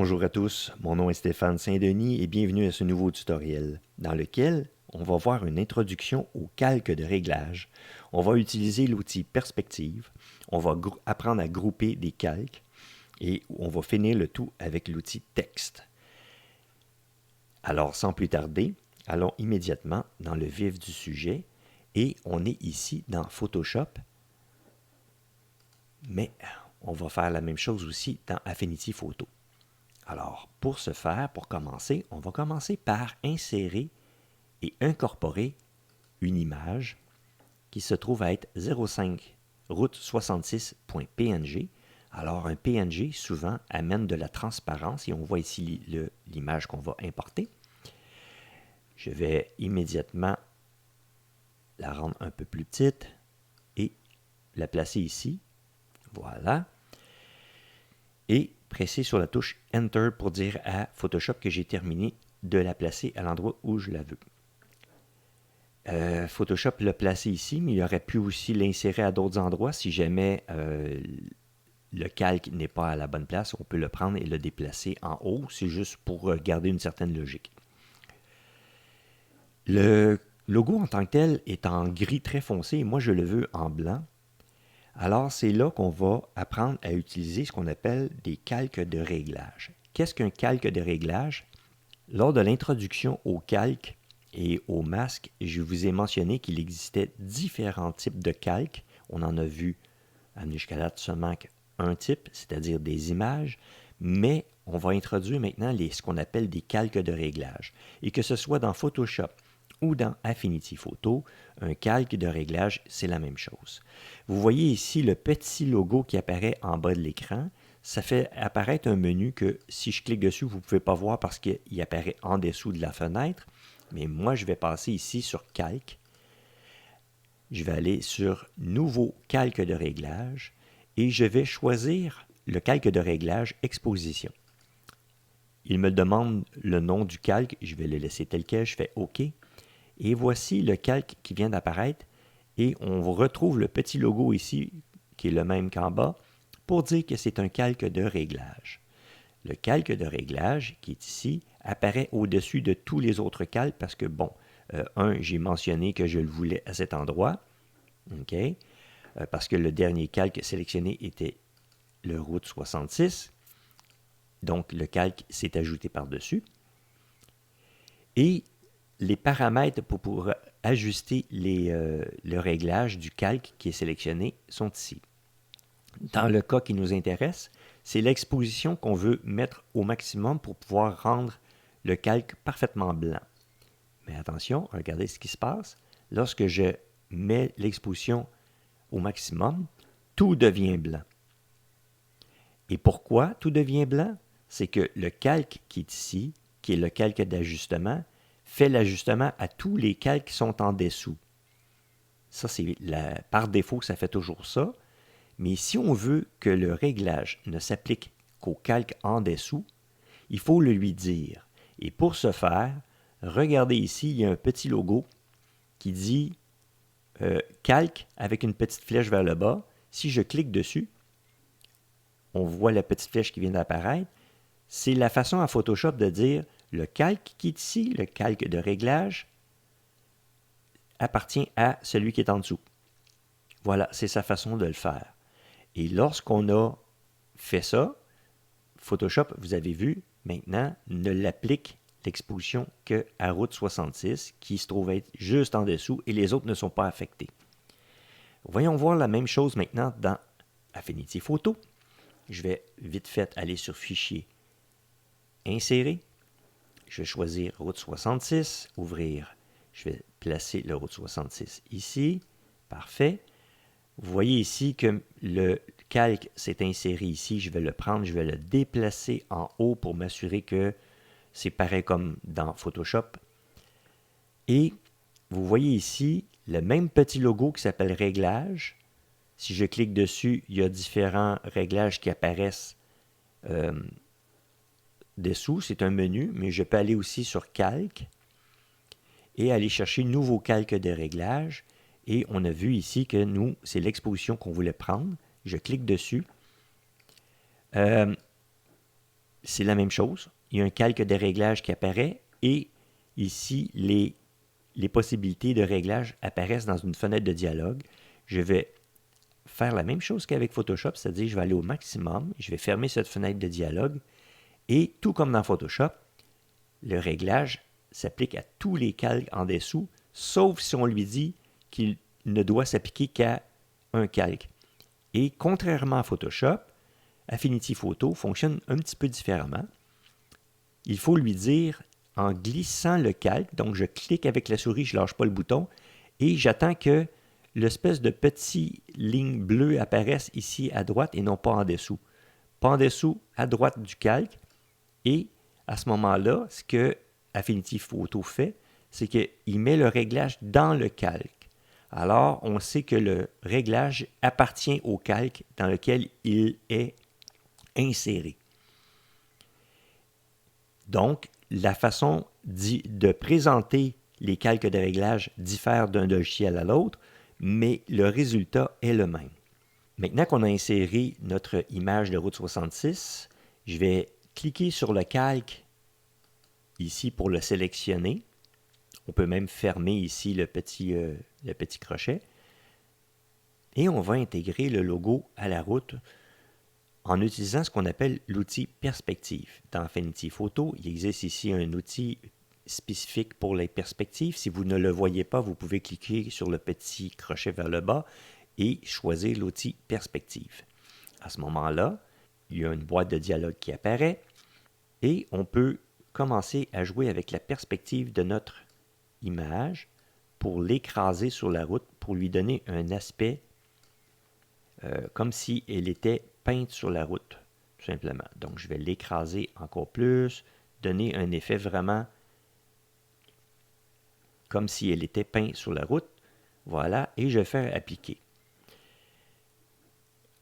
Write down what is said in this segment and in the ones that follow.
Bonjour à tous, mon nom est Stéphane Saint-Denis et bienvenue à ce nouveau tutoriel dans lequel on va voir une introduction au calque de réglage. On va utiliser l'outil Perspective, on va apprendre à grouper des calques et on va finir le tout avec l'outil Texte. Alors sans plus tarder, allons immédiatement dans le vif du sujet et on est ici dans Photoshop, mais on va faire la même chose aussi dans Affinity Photo. Alors, pour ce faire, pour commencer, on va commencer par insérer et incorporer une image qui se trouve à être 05 route 66.png. Alors, un PNG, souvent, amène de la transparence et on voit ici l'image qu'on va importer. Je vais immédiatement la rendre un peu plus petite et la placer ici. Voilà. Et presser sur la touche Enter pour dire à Photoshop que j'ai terminé de la placer à l'endroit où je la veux. Photoshop l'a placé ici, mais il aurait pu aussi l'insérer à d'autres endroits. Si jamais le calque n'est pas à la bonne place, on peut le prendre et le déplacer en haut. C'est juste pour garder une certaine logique. Le logo en tant que tel est en gris très foncé et moi je le veux en blanc. Alors, c'est là qu'on va apprendre à utiliser ce qu'on appelle des calques de réglage. Qu'est-ce qu'un calque de réglage? Lors de l'introduction au calque et au masque, je vous ai mentionné qu'il existait différents types de calques. On en a vu jusqu'à date seulement qu'un type, c'est-à-dire des images, mais on va introduire maintenant ce qu'on appelle des calques de réglage. Et que ce soit dans Photoshop ou dans Affinity Photo, un calque de réglage, c'est la même chose. Vous voyez ici le petit logo qui apparaît en bas de l'écran. Ça fait apparaître un menu que si je clique dessus, vous ne pouvez pas voir parce qu'il apparaît en dessous de la fenêtre. Mais moi, je vais passer ici sur Calque. Je vais aller sur Nouveau calque de réglage et je vais choisir le calque de réglage Exposition. Il me demande le nom du calque. Je vais le laisser tel quel. Je fais OK. Et voici le calque qui vient d'apparaître et on retrouve le petit logo ici qui est le même qu'en bas pour dire que c'est un calque de réglage. Le calque de réglage qui est ici apparaît au-dessus de tous les autres calques parce que, bon, j'ai mentionné que je le voulais à cet endroit, OK, parce que le dernier calque sélectionné était le route 66, donc le calque s'est ajouté par-dessus. Et les paramètres pour ajuster le réglage du calque qui est sélectionné sont ici. Dans le cas qui nous intéresse, c'est l'exposition qu'on veut mettre au maximum pour pouvoir rendre le calque parfaitement blanc. Mais attention, regardez ce qui se passe. Lorsque je mets l'exposition au maximum, tout devient blanc. Et pourquoi tout devient blanc? C'est que le calque qui est ici, qui est le calque d'ajustement, fait l'ajustement à tous les calques qui sont en dessous. Ça, c'est par défaut, ça fait toujours ça. Mais si on veut que le réglage ne s'applique qu'au calque en dessous, il faut le lui dire. Et pour ce faire, regardez ici, il y a un petit logo qui dit calque avec une petite flèche vers le bas. Si je clique dessus, on voit la petite flèche qui vient d'apparaître. C'est la façon à Photoshop de dire le calque qui est ici, le calque de réglage, appartient à celui qui est en dessous. Voilà, c'est sa façon de le faire. Et lorsqu'on a fait ça, Photoshop, vous avez vu, maintenant, ne l'applique l'exposition qu'à route 66, qui se trouve être juste en dessous, et les autres ne sont pas affectés. Voyons voir la même chose maintenant dans Affinity Photo. Je vais vite fait aller sur Fichier, Insérer. Je vais choisir route 66, Ouvrir. Je vais placer le route 66 ici. Parfait. Vous voyez ici que le calque s'est inséré ici. Je vais le prendre, je vais le déplacer en haut pour m'assurer que c'est pareil comme dans Photoshop. Et vous voyez ici le même petit logo qui s'appelle Réglage. Si je clique dessus, il y a différents réglages qui apparaissent dessous. C'est un menu, mais je peux aller aussi sur Calque et aller chercher Nouveau calque de réglage. Et on a vu ici que nous, c'est l'exposition qu'on voulait prendre. Je clique dessus. c'est la même chose. Il y a un calque de réglage qui apparaît et ici, les possibilités de réglage apparaissent dans une fenêtre de dialogue. Je vais faire la même chose qu'avec Photoshop, c'est-à-dire je vais aller au maximum, je vais fermer cette fenêtre de dialogue et tout comme dans Photoshop, le réglage s'applique à tous les calques en dessous, sauf si on lui dit qu'il ne doit s'appliquer qu'à un calque. Et contrairement à Photoshop, Affinity Photo fonctionne un petit peu différemment. Il faut lui dire en glissant le calque, donc je clique avec la souris, je ne lâche pas le bouton, et j'attends que l'espèce de petite ligne bleue apparaisse ici à droite et non pas en dessous. Pas en dessous, à droite du calque. Et à ce moment-là, ce que Affinity Photo fait, c'est qu'il met le réglage dans le calque. Alors, on sait que le réglage appartient au calque dans lequel il est inséré. Donc, la façon de présenter les calques de réglage diffère d'un logiciel à l'autre, mais le résultat est le même. Maintenant qu'on a inséré notre image de route 66, je vais cliquer sur le calque ici pour le sélectionner. On peut même fermer ici le petit crochet. Et on va intégrer le logo à la route en utilisant ce qu'on appelle l'outil perspective. Dans Affinity Photo, il existe ici un outil spécifique pour les perspectives. Si vous ne le voyez pas, vous pouvez cliquer sur le petit crochet vers le bas et choisir l'outil perspective. À ce moment-là, il y a une boîte de dialogue qui apparaît et on peut commencer à jouer avec la perspective de notre image pour l'écraser sur la route, pour lui donner un aspect comme si elle était peinte sur la route, tout simplement. Donc, je vais l'écraser encore plus, donner un effet vraiment comme si elle était peinte sur la route. Voilà, et je vais faire appliquer.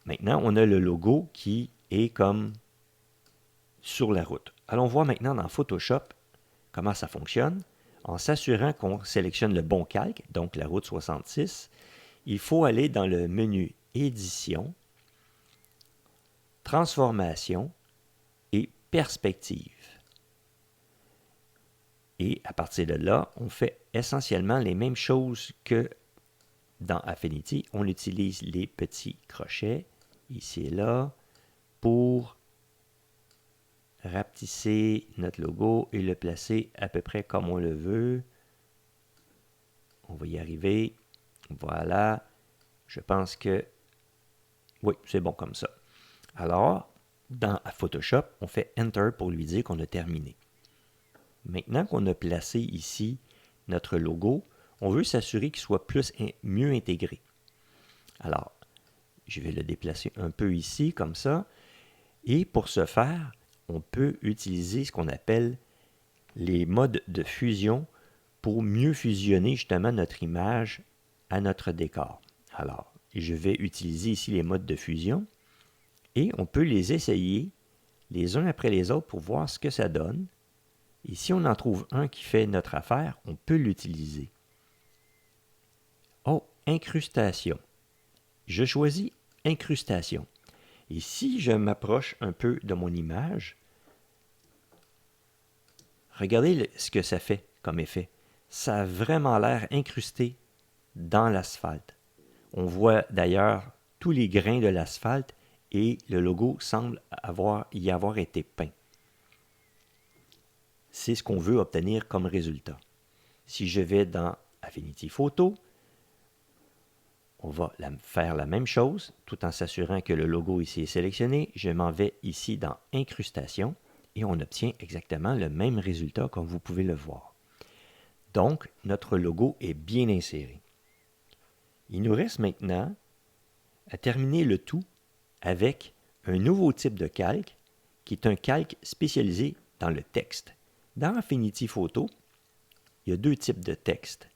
Maintenant, on a le logo qui est comme sur la route. Allons voir maintenant dans Photoshop comment ça fonctionne. En s'assurant qu'on sélectionne le bon calque, donc la route 66, il faut aller dans le menu Édition, Transformation et Perspective. Et à partir de là, on fait essentiellement les mêmes choses que dans Affinity. On utilise les petits crochets, ici et là, pour rapetisser notre logo et le placer à peu près comme on le veut. On va y arriver. Voilà. Je pense que oui, c'est bon comme ça. Alors, dans Photoshop, on fait Enter pour lui dire qu'on a terminé. Maintenant qu'on a placé ici notre logo, on veut s'assurer qu'il soit mieux intégré. Alors, je vais le déplacer un peu ici, comme ça. Et pour ce faire, on peut utiliser ce qu'on appelle les modes de fusion pour mieux fusionner justement notre image à notre décor. Alors, je vais utiliser ici les modes de fusion et on peut les essayer les uns après les autres pour voir ce que ça donne. Et si on en trouve un qui fait notre affaire, on peut l'utiliser. Oh, incrustation. Je choisis incrustation. Et si je m'approche un peu de mon image, regardez ce que ça fait comme effet. Ça a vraiment l'air incrusté dans l'asphalte. On voit d'ailleurs tous les grains de l'asphalte et le logo semble y avoir été peint. C'est ce qu'on veut obtenir comme résultat. Si je vais dans Affinity Photo, on va faire la même chose tout en s'assurant que le logo ici est sélectionné. Je m'en vais ici dans Incrustation et on obtient exactement le même résultat comme vous pouvez le voir. Donc, notre logo est bien inséré. Il nous reste maintenant à terminer le tout avec un nouveau type de calque qui est un calque spécialisé dans le texte. Dans Affinity Photo, il y a deux types de texte,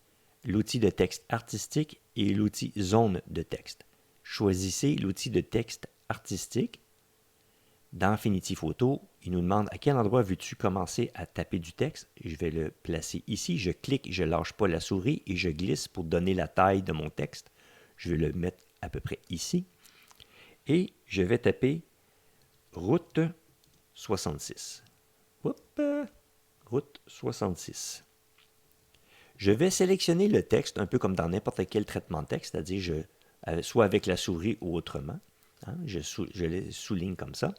l'outil de texte artistique et l'outil zone de texte. Choisissez l'outil de texte artistique. Dans Affinity Photo, il nous demande à quel endroit veux-tu commencer à taper du texte. Je vais le placer ici. Je clique, je ne lâche pas la souris et je glisse pour donner la taille de mon texte. Je vais le mettre à peu près ici. Et je vais taper route 66. Route 66. Je vais sélectionner le texte un peu comme dans n'importe quel traitement de texte, c'est-à-dire soit avec la souris ou autrement. Hein, je les souligne comme ça.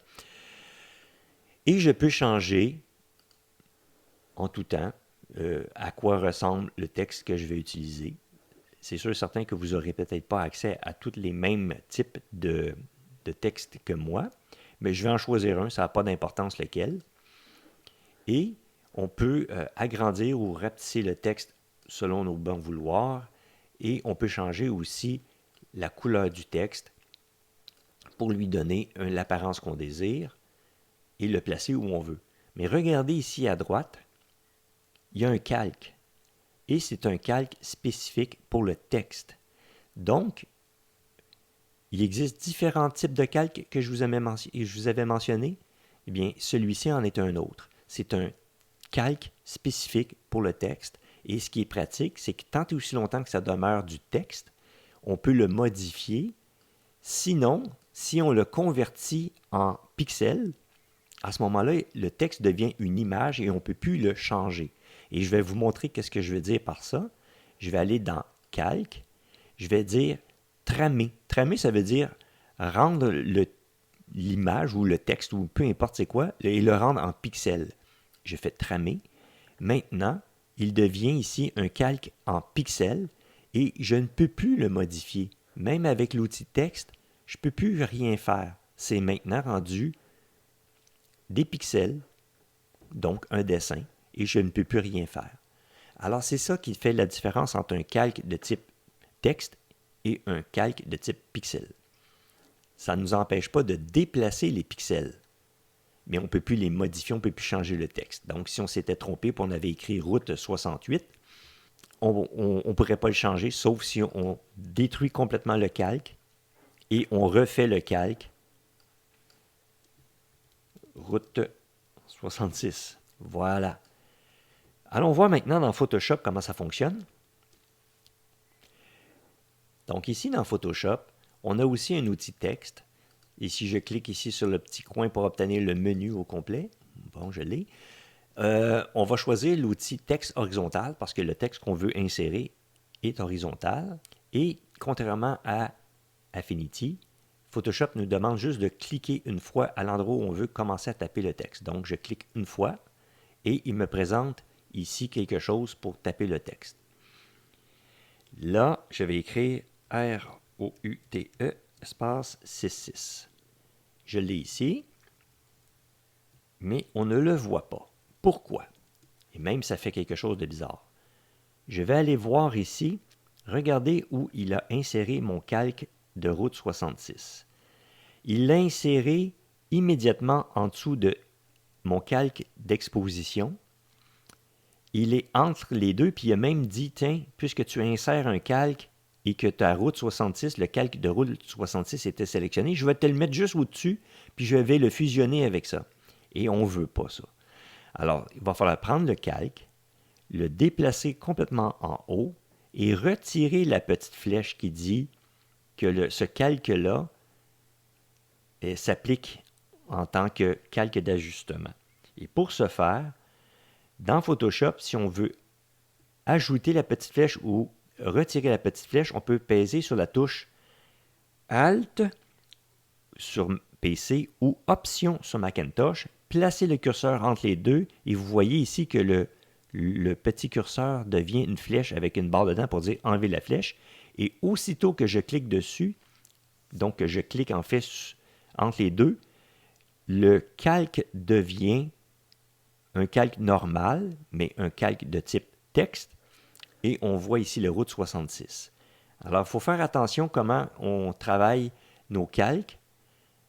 Et je peux changer en tout temps à quoi ressemble le texte que je vais utiliser. C'est sûr et certain que vous n'aurez peut-être pas accès à tous les mêmes types de textes que moi, mais je vais en choisir un, ça n'a pas d'importance lequel. Et on peut agrandir ou rapetisser le texte selon nos bons vouloirs, et on peut changer aussi la couleur du texte pour lui donner l'apparence qu'on désire et le placer où on veut. Mais regardez ici à droite, il y a un calque. Et c'est un calque spécifique pour le texte. Donc, il existe différents types de calques que je vous avais mentionnés. Eh bien, celui-ci en est un autre. C'est un calque spécifique pour le texte. Et ce qui est pratique, c'est que tant et aussi longtemps que ça demeure du texte, on peut le modifier. Sinon, si on le convertit en pixels, à ce moment-là, le texte devient une image et on ne peut plus le changer. Et je vais vous montrer qu'est-ce que je veux dire par ça. Je vais aller dans Calque. Je vais dire tramer. Tramer, ça veut dire rendre l'image ou le texte ou peu importe c'est quoi et le rendre en pixels. Je fais tramer. Maintenant, il devient ici un calque en pixels et je ne peux plus le modifier. Même avec l'outil texte, je ne peux plus rien faire. C'est maintenant rendu des pixels, donc un dessin, et je ne peux plus rien faire. Alors, c'est ça qui fait la différence entre un calque de type texte et un calque de type pixel. Ça ne nous empêche pas de déplacer les pixels, mais on ne peut plus les modifier, on ne peut plus changer le texte. Donc, si on s'était trompé et on avait écrit route 68, on ne pourrait pas le changer, sauf si on détruit complètement le calque et on refait le calque route 66. Voilà. Allons voir maintenant dans Photoshop comment ça fonctionne. Donc ici dans Photoshop, on a aussi un outil texte. Et si je clique ici sur le petit coin pour obtenir le menu au complet, bon, je l'ai, on va choisir l'outil texte horizontal parce que le texte qu'on veut insérer est horizontal. Et contrairement à Affinity, Photoshop nous demande juste de cliquer une fois à l'endroit où on veut commencer à taper le texte. Donc, je clique une fois et il me présente ici quelque chose pour taper le texte. Là, je vais écrire R-O-U-T-E espace 66. Je l'ai ici, mais on ne le voit pas. Pourquoi? Et même, ça fait quelque chose de bizarre. Je vais aller voir ici, regardez où il a inséré mon calque de route 66. Il l'a inséré immédiatement en dessous de mon calque d'exposition. Il est entre les deux, puis il a même dit, tiens, puisque tu insères un calque et que ta route 66, le calque de route 66 était sélectionné, je vais te le mettre juste au-dessus, puis je vais le fusionner avec ça. Et on ne veut pas ça. Alors, il va falloir prendre le calque, le déplacer complètement en haut et retirer la petite flèche qui dit que ce calque-là s'applique en tant que calque d'ajustement. Et pour ce faire, dans Photoshop, si on veut ajouter la petite flèche ou retirer la petite flèche, on peut peser sur la touche Alt sur PC ou Option sur Macintosh, placer le curseur entre les deux et vous voyez ici que le petit curseur devient une flèche avec une barre dedans pour dire enlever la flèche. Et aussitôt que je clique dessus, donc que je clique en fait entre les deux, le calque devient un calque normal, mais un calque de type texte, et on voit ici le route 66. Alors, il faut faire attention comment on travaille nos calques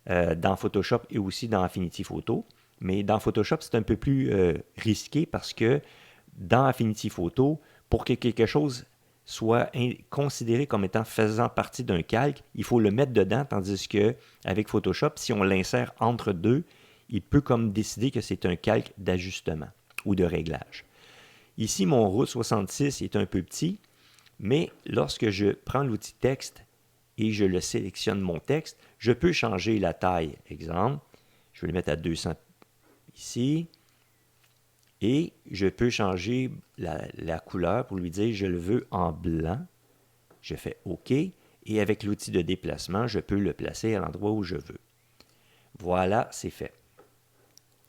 dans Photoshop et aussi dans Affinity Photo, mais dans Photoshop, c'est un peu plus risqué parce que dans Affinity Photo, pour que quelque chose soit considéré comme étant faisant partie d'un calque, il faut le mettre dedans, tandis qu'avec Photoshop, si on l'insère entre deux, il peut comme décider que c'est un calque d'ajustement ou de réglage. Ici, mon route 66 est un peu petit, mais lorsque je prends l'outil texte et je le sélectionne mon texte, je peux changer la taille. Exemple, je vais le mettre à 200 ici. Et je peux changer la couleur pour lui dire je le veux en blanc. Je fais OK. Et avec l'outil de déplacement, je peux le placer à l'endroit où je veux. Voilà, c'est fait.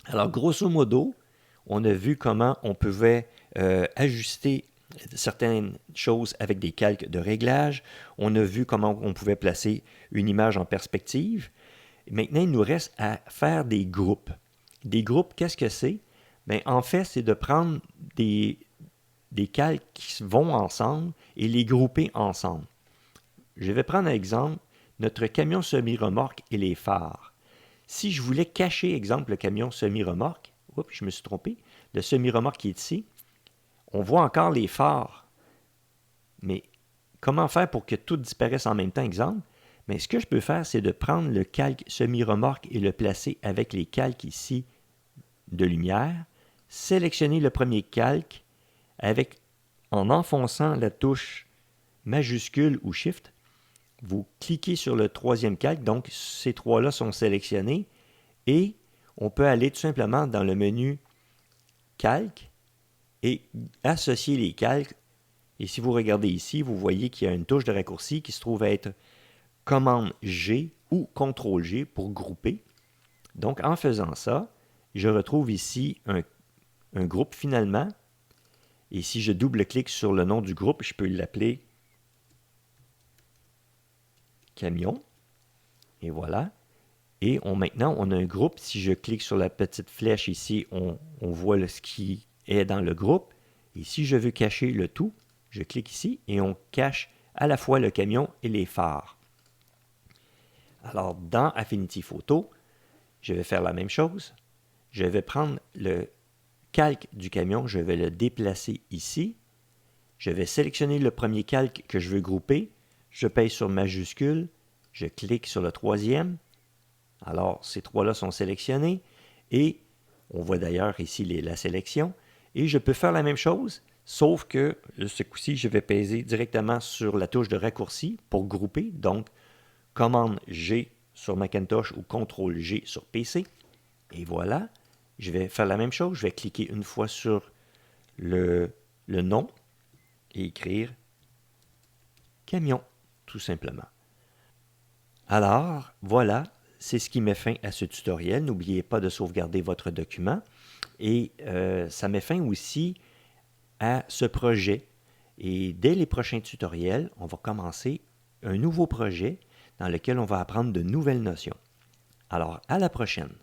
Alors, grosso modo, on a vu comment on pouvait ajuster certaines choses avec des calques de réglage. On a vu comment on pouvait placer une image en perspective. Maintenant, il nous reste à faire des groupes. Des groupes, qu'est-ce que c'est? Bien, en fait, c'est de prendre des calques qui vont ensemble et les grouper ensemble. Je vais prendre un exemple, notre camion semi-remorque et les phares. Si je voulais cacher, exemple, le camion semi-remorque, oups, je me suis trompé, le semi-remorque qui est ici, on voit encore les phares. Mais comment faire pour que tout disparaisse en même temps, exemple? Mais ce que je peux faire, c'est de prendre le calque semi-remorque et le placer avec les calques ici de lumière, sélectionner le premier calque en enfonçant la touche majuscule ou Shift, vous cliquez sur le troisième calque, donc ces trois-là sont sélectionnés, et on peut aller tout simplement dans le menu calque et associer les calques. Et si vous regardez ici, vous voyez qu'il y a une touche de raccourci qui se trouve être commande G ou CTRL G pour grouper. Donc en faisant ça, je retrouve ici un groupe finalement. Et si je double-clique sur le nom du groupe, je peux l'appeler camion. Et voilà. Et maintenant, on a un groupe. Si je clique sur la petite flèche ici, on voit ce qui est dans le groupe. Et si je veux cacher le tout, je clique ici et on cache à la fois le camion et les phares. Alors, dans Affinity Photo, je vais faire la même chose. Je vais prendre le calque du camion, je vais le déplacer ici. Je vais sélectionner le premier calque que je veux grouper. Je pèse sur majuscule. Je clique sur le troisième. Alors, ces trois-là sont sélectionnés. Et on voit d'ailleurs ici la sélection. Et je peux faire la même chose, sauf que ce coup-ci, je vais peser directement sur la touche de raccourci pour grouper. Donc, commande G sur Macintosh ou CTRL G sur PC. Et voilà. Je vais faire la même chose. Je vais cliquer une fois sur le nom et écrire camion, tout simplement. Alors, voilà, c'est ce qui met fin à ce tutoriel. N'oubliez pas de sauvegarder votre document. Et ça met fin aussi à ce projet. Et dès les prochains tutoriels, on va commencer un nouveau projet dans lequel on va apprendre de nouvelles notions. Alors, à la prochaine.